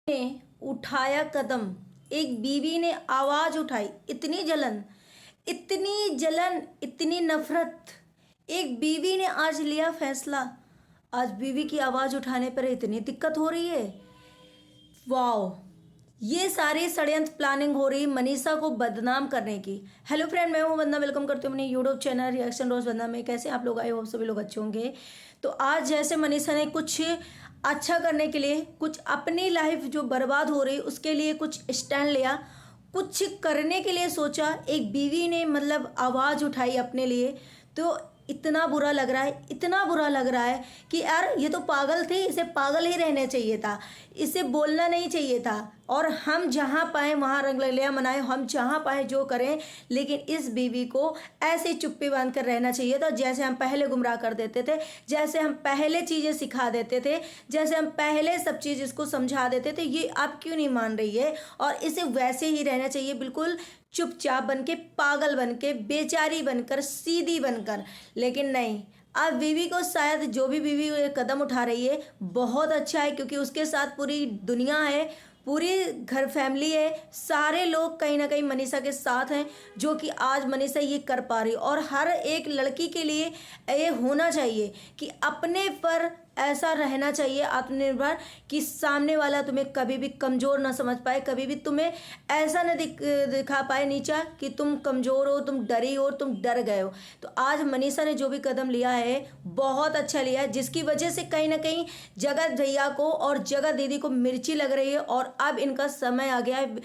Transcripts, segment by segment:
ने उठाया कदम, एक बीवी ने आवाज उठाई। इतनी जलन, इतनी नफरत। एक बीवी ने आज लिया फैसला। आज बीवी की आवाज उठाने पर इतनी दिक्कत हो रही है। वाओ, ये सारी षड्यंत्र प्लानिंग हो रही मनीषा को बदनाम करने की। हेलो फ्रेंड, मैं हूं वंदना, वेलकम करती हूँ अपने यूट्यूब चैनल रिएक्शन रोज वंदना में। कैसे आप लोग आए हो? सभी लोग अच्छे होंगे। तो आज जैसे मनीषा ने कुछ अच्छा करने के लिए, कुछ अपनी लाइफ जो बर्बाद हो रही उसके लिए कुछ स्टैंड लिया, कुछ करने के लिए सोचा। एक बीवी ने मतलब आवाज़ उठाई अपने लिए। तो इतना बुरा लग रहा है, इतना बुरा लग रहा है कि यार ये तो पागल थी, इसे पागल ही रहना चाहिए था, इसे बोलना नहीं चाहिए था। और हम जहाँ पाए वहाँ रंगलिया मनाए, हम जहाँ पाए जो करें, लेकिन इस बीवी को ऐसे चुप्पी बांध कर रहना चाहिए था। जैसे हम पहले गुमराह कर देते थे, जैसे हम पहले चीज़ें सिखा देते थे, जैसे हम पहले सब चीज़ इसको समझा देते थे, ये अब क्यों नहीं मान रही है? और इसे वैसे ही रहना चाहिए, बिल्कुल चुपचाप बन के, पागल बन के, बेचारी बनकर, सीधी बनकर। लेकिन नहीं, अब बीवी को शायद जो भी बीवी कदम उठा रही है बहुत अच्छा है, क्योंकि उसके साथ पूरी दुनिया है, पूरी घर फैमिली है, सारे लोग कहीं ना कहीं मनीषा के साथ हैं, जो कि आज मनीषा ये कर पा रही। और हर एक लड़की के लिए ये होना चाहिए कि अपने पर ऐसा रहना चाहिए आत्मनिर्भर, कि सामने वाला तुम्हें कभी भी कमज़ोर ना समझ पाए, कभी भी तुम्हें ऐसा न दिखा पाए नीचा कि तुम कमज़ोर हो, तुम डरी हो, तुम डर गए हो। तो आज मनीषा ने जो भी कदम लिया है बहुत अच्छा लिया है, जिसकी वजह से कहीं ना कहीं जगत भैया को और जगत दीदी को मिर्ची लग रही है। और अब इनका समय आ गया है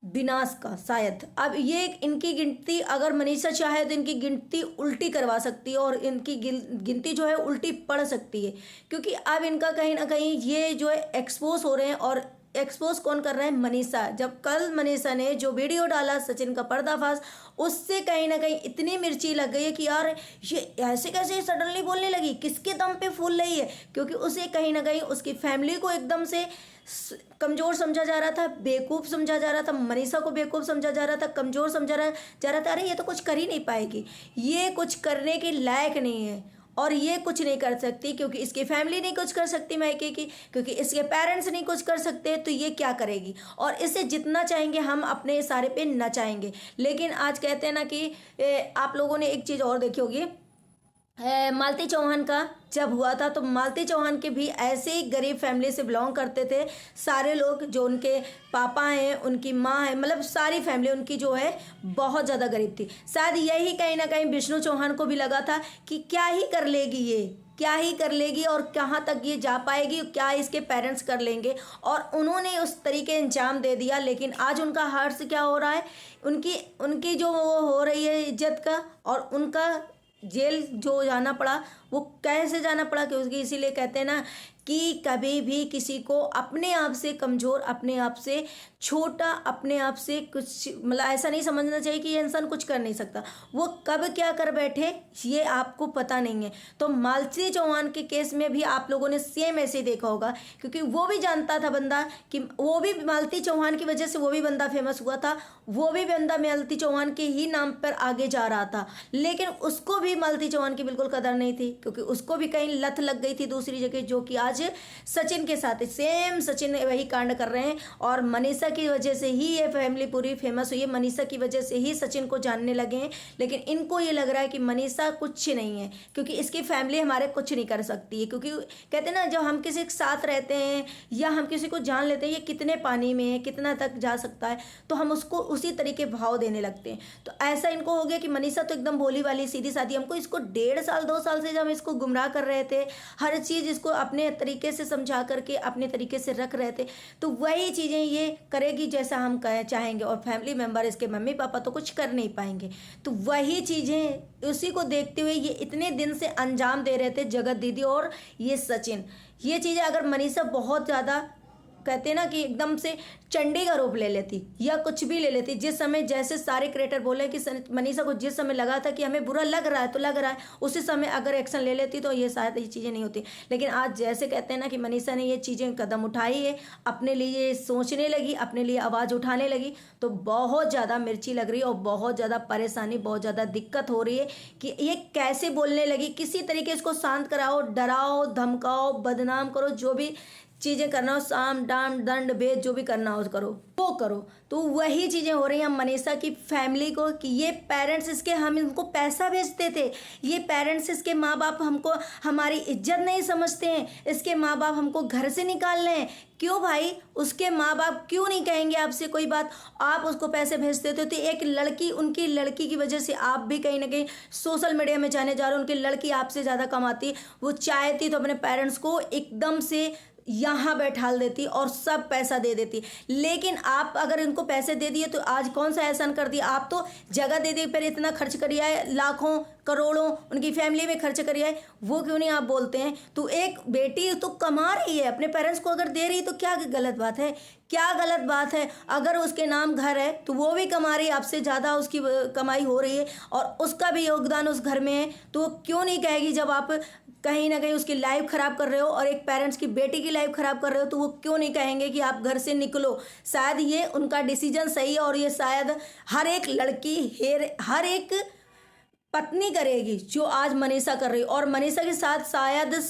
विनाश का। शायद अब ये इनकी गिनती, अगर मनीषा चाहे तो इनकी गिनती उल्टी करवा सकती है, और इनकी गिनती जो है उल्टी पड़ सकती है, क्योंकि अब इनका कहीं ना कहीं ये जो है एक्सपोज हो रहे हैं। और एक्सपोज कौन कर रहा है? मनीषा। जब कल मनीषा ने जो वीडियो डाला सचिन का पर्दाफाश, उससे कहीं ना कहीं इतनी मिर्ची लग गई है कि यार ये ऐसे कैसे सडनली बोलने लगी, किसके दम पे फूल रही है? क्योंकि उसे कहीं ना कहीं उसकी फैमिली को एकदम से कमज़ोर समझा जा रहा था, बेवकूफ़ समझा जा रहा था, मनीषा को बेवकूफ़ समझा जा रहा था, कमज़ोर समझा जा रहा था। अरे ये तो कुछ कर ही नहीं पाएगी, ये कुछ करने के लायक नहीं है, और ये कुछ नहीं कर सकती, क्योंकि इसकी फैमिली नहीं कुछ कर सकती मायके की, क्योंकि इसके पेरेंट्स नहीं कुछ कर सकते, तो ये क्या करेगी? और इससे जितना चाहेंगे हम अपने इशारे पे नचाएंगे। लेकिन आज कहते हैं ना कि आप लोगों ने एक चीज़ और देखी होगी, मालती चौहान का जब हुआ था, तो मालती चौहान के भी ऐसे ही गरीब फैमिली से बिलोंग करते थे सारे लोग, जो उनके पापा हैं, उनकी माँ है, मतलब सारी फैमिली उनकी जो है बहुत ज़्यादा गरीब थी। शायद यही कहीं ना कहीं विष्णु चौहान को भी लगा था कि क्या ही कर लेगी ये, क्या ही कर लेगी, और कहाँ तक ये जा पाएगी, क्या इसके पेरेंट्स कर लेंगे। और उन्होंने उस तरीके अंजाम दे दिया। लेकिन आज उनका हर्ष क्या हो रहा है? उनकी उनकी जो वो हो रही है इज्जत का, और उनका जेल जो जाना पड़ा, वो कैसे जाना पड़ा? क्योंकि इसीलिए कहते हैं ना कि कभी भी किसी को अपने आप से कमज़ोर, अपने आप से छोटा, अपने आप से कुछ मतलब ऐसा नहीं समझना चाहिए कि ये इंसान कुछ कर नहीं सकता। वो कब क्या कर बैठे ये आपको पता नहीं है। तो मालती चौहान के केस में भी आप लोगों ने सेम ऐसे देखा होगा, क्योंकि वो भी जानता था बंदा कि वो भी मालती चौहान की वजह से वो भी बंदा फेमस हुआ था, वो भी बंदा मालती चौहान के ही नाम पर आगे जा रहा था। लेकिन उसको भी मालती चौहान की बिल्कुल कदर नहीं थी, क्योंकि उसको भी कहीं लत लग गई थी दूसरी जगह, जो कि आज सचिन के साथ सेम सचिन वही कांड कर रहे हैं। और मनीषा की वजह से ही ये फैमिली पूरी फेमस हुई है, मनीषा की वजह से ही सचिन को जानने लगे हैं। लेकिन इनको ये लग रहा है कि मनीषा कुछ नहीं है, क्योंकि इसकी फैमिली हमारे कुछ नहीं कर सकती है। क्योंकि कहते हैं ना, जब हम किसी के साथ रहते हैं या हम किसी को जान लेते हैं ये कितने पानी में है, कितना तक जा सकता है, तो हम उसको उसी तरीके भाव देने लगते हैं। तो ऐसा इनको हो गया कि मनीषा तो एकदम भोली वाली सीधी सादी, हमको इसको 1.5 साल 2 साल से जब हम इसको गुमराह कर रहे थे, हर चीज़ इसको अपने तरीके से समझा करके अपने तरीके से रख रहे थे, तो वही चीज़ें ये करेगी जैसा हम चाहेंगे। और फैमिली मेम्बर, इसके मम्मी पापा तो कुछ कर नहीं पाएंगे। तो वही चीज़ें उसी को देखते हुए ये इतने दिन से अंजाम दे रहे थे, जगत दीदी और ये सचिन। ये चीज़ें अगर मनीषा बहुत ज़्यादा, कहते हैं ना कि एकदम से चंडी का रूप ले लेती या कुछ भी ले लेती, जिस समय जैसे सारे क्रिएटर बोले कि मनीषा को जिस समय लगा था कि हमें बुरा लग रहा है तो लग रहा है, उसी समय अगर एक्शन ले लेती तो ये शायद ये चीज़ें नहीं होती। लेकिन आज जैसे कहते हैं ना कि मनीषा ने ये चीज़ें कदम उठाई है, अपने लिए सोचने लगी, अपने लिए आवाज़ उठाने लगी, तो बहुत ज़्यादा मिर्ची लग रही है और बहुत ज़्यादा परेशानी, बहुत ज़्यादा दिक्कत हो रही है कि ये कैसे बोलने लगी। किसी तरीके इसको शांत कराओ, डराओ, धमकाओ, बदनाम करो, जो भी चीज़ें करना हो, साम दाम दंड भेद जो भी करना हो करो, वो करो। तो वही चीज़ें हो रही हैं मनीषा की फैमिली को कि ये पेरेंट्स इसके हम इनको पैसा भेजते थे, ये पेरेंट्स इसके माँ बाप हमको हमारी इज्जत नहीं समझते हैं, इसके माँ बाप हमको घर से निकाल रहे हैं। क्यों भाई, उसके माँ बाप क्यों नहीं कहेंगे आपसे कोई बात? आप उसको पैसे भेजते थे तो एक लड़की, उनकी लड़की की वजह से आप भी कहीं ना कहीं सोशल मीडिया में जाने जा रहे हो। उनकी लड़की आपसे ज़्यादा कमाती, वो चाहती तो अपने पेरेंट्स को एकदम से यहाँ बैठाल देती और सब पैसा दे देती। लेकिन आप अगर इनको पैसे दे दिए तो आज कौन सा एहसान कर दिया? आप तो जगह दे दी, पर इतना खर्च करिए है, लाखों करोड़ों उनकी फैमिली में खर्च करिए है, वो क्यों नहीं आप बोलते हैं? तो एक बेटी तो कमा रही है, अपने पेरेंट्स को अगर दे रही तो क्या गलत बात है? क्या गलत बात है? अगर उसके नाम घर है तो वो भी कमा रही है, आपसे ज़्यादा उसकी कमाई हो रही है और उसका भी योगदान उस घर में है, तो वो क्यों नहीं कहेगी? जब आप कहीं ना कहीं उसकी लाइफ ख़राब कर रहे हो और एक पेरेंट्स की बेटी की लाइफ ख़राब कर रहे हो, तो वो क्यों नहीं कहेंगे कि आप घर से निकलो? शायद ये उनका डिसीजन सही है और ये शायद हर एक लड़की हर एक पत्नी करेगी जो आज मनीषा कर रही है। और मनीषा के साथ शायद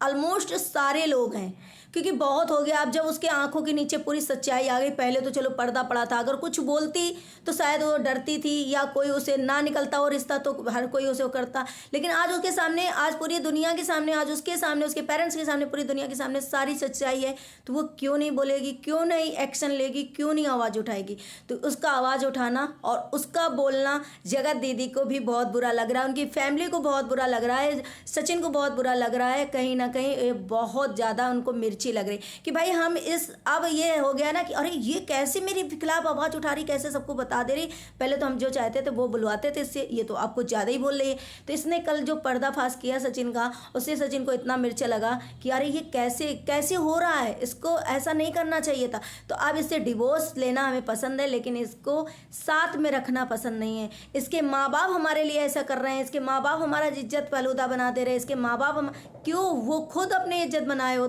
ऑलमोस्ट सारे लोग हैं, क्योंकि बहुत हो गया। अब जब उसके आंखों के नीचे पूरी सच्चाई आ गई, पहले तो चलो पर्दा पड़ा था, अगर कुछ बोलती तो शायद वो डरती थी या कोई उसे ना निकलता हो रिश्ता तो हर कोई उसे करता। लेकिन आज उसके सामने, आज पूरी दुनिया के सामने, आज उसके सामने, उसके पेरेंट्स के सामने, पूरी दुनिया के सामने सारी सच्चाई है, तो वो क्यों नहीं बोलेगी? क्यों नहीं एक्शन लेगी? क्यों नहीं आवाज़ उठाएगी? तो उसका आवाज़ उठाना और उसका बोलना जगत दीदी को भी बहुत बुरा लग रहा है, उनकी फैमिली को बहुत बुरा लग रहा है, सचिन को बहुत बुरा लग रहा है। कहीं ना कहीं बहुत ज़्यादा उनको मिर्ची लग रही कि भाई हम इस, अब ये हो गया ना कि अरे ये कैसे मेरे खिलाफ आवाज़ उठा रही, कैसे सबको बता दे रही। पहले तो हम जो चाहते थे वो बुलवाते थे, इससे ये तो आपको ज़्यादा ही बोल रही है। तो इसने कल जो पर्दाफाश किया सचिन का, उससे सचिन को इतना मिर्चा लगा कि अरे ये कैसे कैसे हो रहा है, इसको ऐसा नहीं करना चाहिए था। तो अब इससे डिवोर्स लेना हमें पसंद है, लेकिन इसको साथ में रखना पसंद नहीं है। इसके माँ बाप हमारे लिए ऐसा कर रहे हैं, इसके माँ बाप हमारा इज्जत फालूदा बना दे रहे हैं, इसके माँ बाप हम क्यों, वो खुद अपनी इज्जत बनाए हो,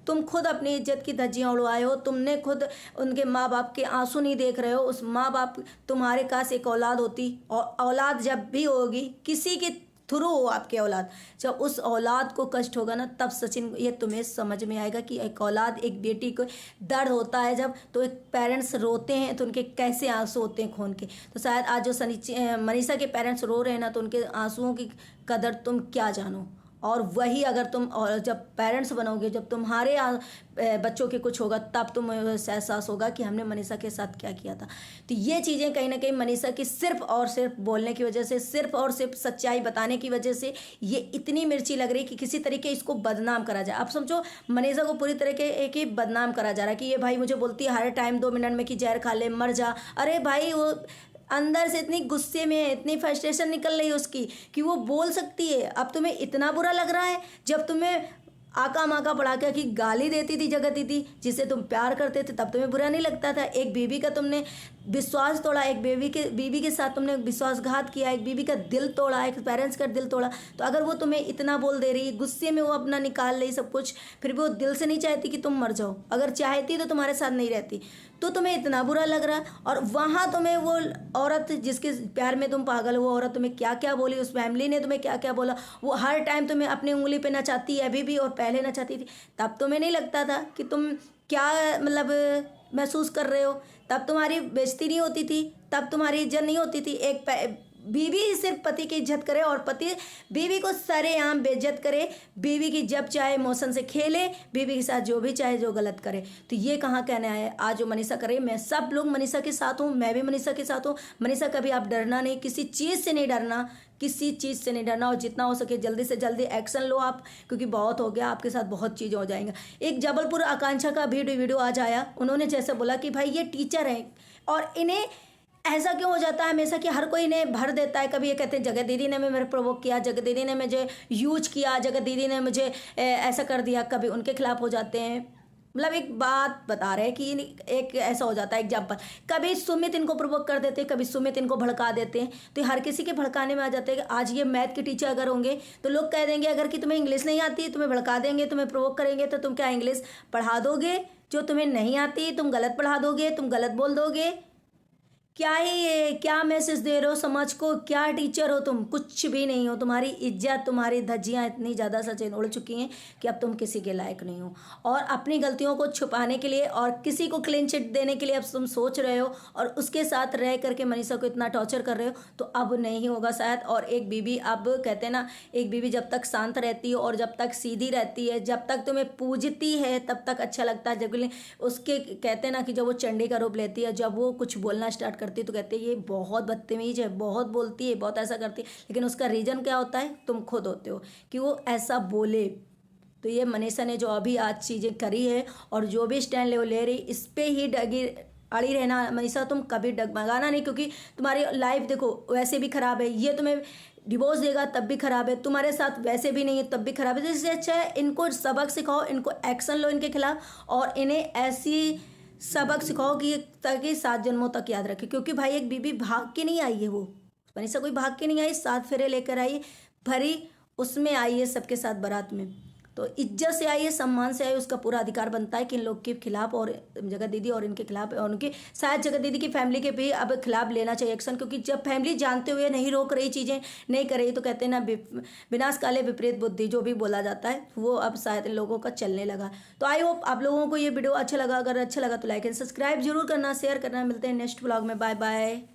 तुम खुद अपनी इज्जत की धज्जियाँ उड़वाए हो। तुमने खुद उनके माँ बाप के आंसू नहीं देख रहे हो। उस माँ बाप, तुम्हारे पास एक औलाद होती, और औलाद जब भी होगी किसी के थ्रू हो आपके औलाद, जब उस औलाद को कष्ट होगा ना, तब सचिन ये तुम्हें समझ में आएगा कि एक औलाद, एक बेटी को दर्द होता है जब, तो एक पेरेंट्स रोते हैं तो उनके कैसे आंसू होते हैं खून के। तो शायद आज जो मनीषा के पेरेंट्स रो रहे हैं ना, तो उनके आंसुओं की कदर तुम क्या जानो। और वही अगर तुम, और जब पेरेंट्स बनोगे, जब तुम्हारे बच्चों के कुछ होगा, तब तुम्हें एहसास होगा कि हमने मनीषा के साथ क्या किया था। तो ये चीज़ें कहीं ना कहीं मनीषा की सिर्फ और सिर्फ बोलने की वजह से, सिर्फ और सिर्फ सच्चाई बताने की वजह से ये इतनी मिर्ची लग रही कि किसी तरीके इसको बदनाम करा जाए। आप समझो मनीषा को पूरी तरीके एक ही बदनाम करा जा रहा है कि ये भाई मुझे बोलती है हर टाइम 2 मिनट में कि जहर खा ले मर जा। अरे भाई वो अंदर से इतनी गुस्से में है, इतनी फ्रस्ट्रेशन निकल रही है उसकी कि वो बोल सकती है। अब तुम्हें इतना बुरा लग रहा है जब तुम्हें आका माका पढ़ा के कि गाली देती थी जगत दीदी, जिसे तुम प्यार करते थे, तब तुम्हें बुरा नहीं लगता था। एक बीवी का तुमने विश्वास तोड़ा, एक बीवी के साथ तुमने विश्वासघात किया, एक बीवी का दिल तोड़ा, एक पेरेंट्स का दिल तोड़ा। तो अगर वो तुम्हें इतना बोल दे रही, गुस्से में वो अपना निकाल रही सब कुछ, फिर भी वो दिल से नहीं चाहती कि तुम मर जाओ, अगर चाहती तो तुम्हारे साथ नहीं रहती, तो तुम्हें इतना बुरा लग रहा। और वहाँ तुम्हें वो औरत जिसके प्यार में तुम पागल, वो औरत तुम्हें क्या क्या बोली, उस फैमिली ने तुम्हें क्या क्या बोला, वो हर टाइम तुम्हें अपनी उंगली पे नचाती है अभी भी, और पहले नचाती थी। तब तुम्हें नहीं लगता था कि तुम क्या मतलब महसूस कर रहे हो? तब तुम्हारी बेइज्जती नहीं होती थी, तब तुम्हारी इज्जत नहीं होती थी। एक बीवी सिर्फ पति की इज्जत करे और पति बीवी को सरेआम बेइज्जत करे, बीवी की जब चाहे इमोशन से खेले, बीवी के साथ जो भी चाहे जो गलत करे। तो ये कहाँ कहना है आज जो मनीषा करे, मैं सब लोग मनीषा के साथ हूँ, मैं भी मनीषा के साथ हूँ। मनीषा कभी आप डरना नहीं, किसी चीज़ से नहीं डरना, किसी चीज़ से नहीं डरना, और जितना हो सके जल्दी से जल्दी एक्शन लो आप, क्योंकि बहुत हो गया, आपके साथ बहुत चीज़ें हो जाएंगी। एक जबलपुर आकांक्षा का वीडियो आज आया, उन्होंने जैसे बोला कि भाई ये टीचर हैं और इन्हें ऐसा क्यों हो जाता है हमेशा कि हर कोई इन्हें भर देता है। कभी ये कहते हैं जगत दीदी ने मेरे प्रोवोक किया, जगत दीदी ने मुझे यूज किया, जगत दीदी ने मुझे ऐसा कर दिया, कभी उनके खिलाफ हो जाते हैं। मतलब एक बात बता रहे हैं कि एक ऐसा हो जाता है एग्जाम्पल, कभी सुमित इनको प्रोवोक कर देते हैं, कभी सुमित इनको भड़का देते हैं, तो हर किसी के भड़काने में आ जाते हैं। आज ये मैथ के टीचर अगर होंगे तो लोग कह देंगे अगर कि तुम्हें इंग्लिश नहीं आती, तुम्हें भड़का देंगे, तुम्हें प्रोवोक करेंगे, तो तुम क्या इंग्लिश पढ़ा दोगे? जो तुम्हें नहीं आती तुम गलत पढ़ा दोगे, तुम गलत बोल दोगे? क्या ही ये, क्या मैसेज दे रहे हो समाज को? क्या टीचर हो तुम? कुछ भी नहीं हो। तुम्हारी इज्जत, तुम्हारी धज्जियां इतनी ज़्यादा सचिन उड़ चुकी हैं कि अब तुम किसी के लायक नहीं हो। और अपनी गलतियों को छुपाने के लिए और किसी को क्लीन चिट देने के लिए अब तुम सोच रहे हो और उसके साथ रह करके मनीषा को इतना टॉर्चर कर रहे हो, तो अब नहीं होगा शायद। और एक बीवी, अब कहते हैं ना, एक बीवी जब तक शांत रहती है और जब तक सीधी रहती है, जब तक तुम्हें पूजती है, तब तक अच्छा लगता है। जब उसके कहते हैं ना कि जब वो चंडी का रूप लेती है, जब वो कुछ बोलना स्टार्ट करती है तो कहते हैं ये बहुत बदतमीज है, बहुत बोलती है, बहुत ऐसा करती है। लेकिन उसका रीज़न क्या होता है? तुम खुद होते हो कि वो ऐसा बोले। तो ये मनीषा ने जो अभी आज चीज़ें करी है और जो भी स्टैंड ले वो ले रही, इस पे ही डगी अड़ी रहना मनीषा। तुम कभी डगमगाना नहीं, क्योंकि तुम्हारी लाइफ देखो वैसे भी खराब है। ये तुम्हें डिवोर्स देगा तब भी खराब है, तुम्हारे साथ वैसे भी नहीं है तब भी खराब है। तो इससे अच्छा है इनको सबक सिखाओ, इनको एक्शन लो इनके खिलाफ, और इन्हें ऐसी सबक सिखाओ कि ताकि 7 जन्मों तक याद रखे। क्योंकि भाई एक बीबी भाग के नहीं आई है, वो मनीषा कोई भाग के नहीं आई, 7 फेरे लेकर आई, भरी उसमें आई है सबके साथ बारात में। तो इज्जत से आई है, सम्मान से आई है, उसका पूरा अधिकार बनता है कि इन लोग के खिलाफ और जगत दीदी और इनके खिलाफ और उनकी शायद जगत दीदी की फैमिली के भी अब खिलाफ लेना चाहिए एक्शन। क्योंकि जब फैमिली जानते हुए नहीं रोक रही, चीज़ें नहीं कर रही, तो कहते हैं ना विनाश काले विपरीत बुद्धि, जो भी बोला जाता है वो अब शायद इन लोगों का चलने लगा। तो आई होप आप लोगों को ये वीडियो अच्छा लगा। अगर अच्छा लगा तो लाइक एंड सब्सक्राइब जरूर करना, शेयर करना। मिलते हैं नेक्स्ट ब्लॉग में। Bye bye.